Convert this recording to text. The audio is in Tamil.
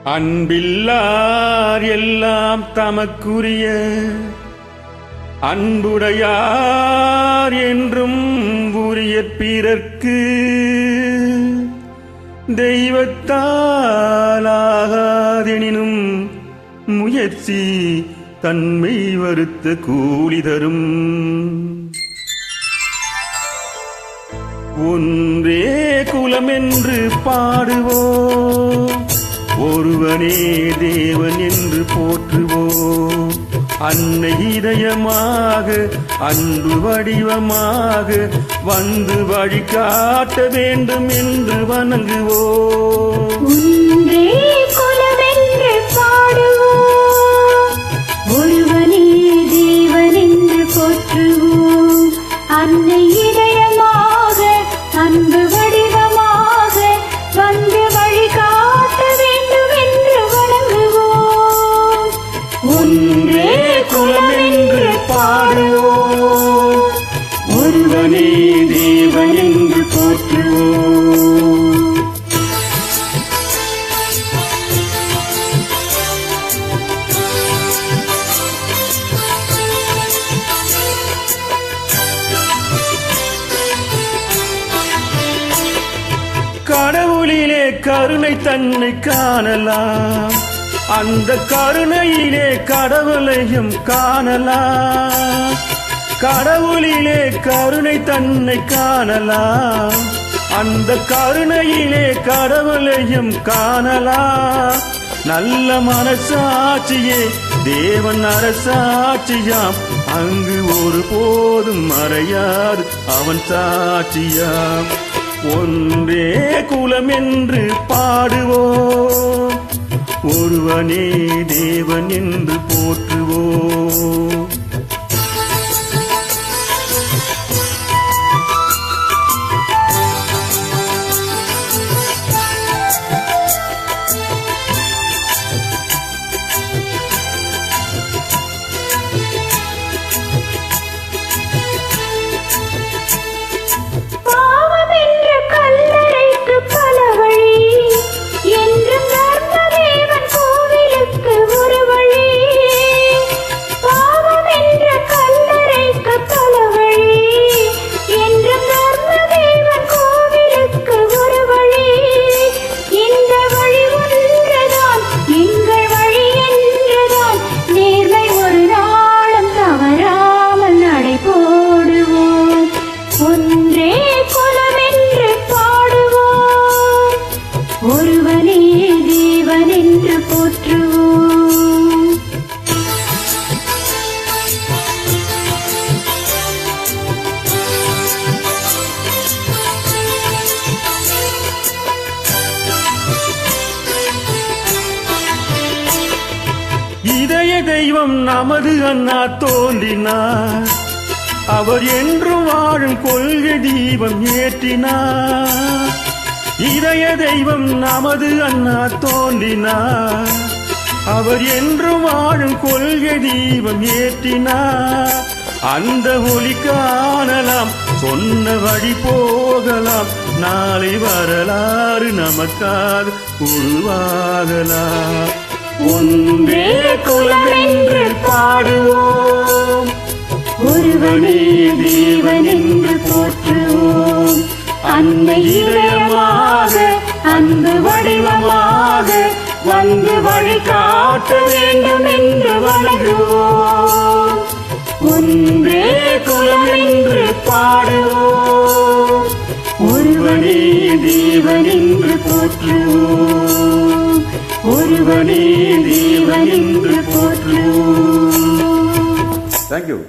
அன்பில்லார் எல்லாம் தமக்குரிய அன்புடையார் என்றும் உரிய பிறர்க்கு தெய்வத்தாலாகாதெனினும் முயற்சி தன்மை வருத்த கூலி தரும். ஒன்றே குலமென்று பாடுவோம், ஒருவனே தேவன் என்று போற்றுவோம். அன்னை இதயமாக அன்பு வடிவமாக வந்து வழிகாட்ட வேண்டும் என்று வணங்குவோம். ஒன்றே குலமென்று பாடுவோம், ஒருவனே தேவன் என்று போற்றுவோம். அன்னை இதயமாக அன்பு வடிவமாக வந்து வழிகாட்ட வேண்டும் என்று வணங்குவோம். ஒன்றே குலமென்று பாடுவோம், ஒருவனே தேவன் என்று போற்றுவோம். கடவுளிலே கருணை தன்னை காணலாம், அந்த கருணையிலே கடவுளையும் காணலாம். கடவுளிலே கருணை தன்னை காணலாம், அந்த கருணையிலே கடவுளையும் காணலாம். நல்ல மனசாட்சியே தேவன் அரசாட்சியாம், அங்கு ஒரு போதும் மறையாது அவன் சாட்சியாம். ஒன்றே குலம் என்று பாடுவோம், ஒருவனே தேவன் என்று போற்றுவோம். ஒருவனே தேவன் என்று போற்றுவோம். இதய தெய்வம் நமது அண்ணா தோன்றினார், அவர் என்றும் வாழும் கொள்கை தீபம் ஏற்றினார். இதய தெய்வம் நமது அண்ணா தோன்றினார், அவர் என்றும் வாழும் கொள்கை தீபம் ஏற்றினார். அந்த ஒளி காணலாம், சொன்ன வழி போகலாம், நாளை வரலாறு நமக்காக உருவாகலாம். ஒன்றே குலம் என்று பாடுவோம், ஒருவனே தேவன் என்று போற்றுவோம். அன்னை இதயமாக அன்பு வடிவமாக வந்து வழிகாட்ட வேண்டும் என்று வணங்குவோம். ஒன்றே குலம் என்று பாடுவோம், ஒருவனே தேவன் என்று போற்றுவோம். ஒருவனே தேவன் என்று போற்றுவோம். Thank you.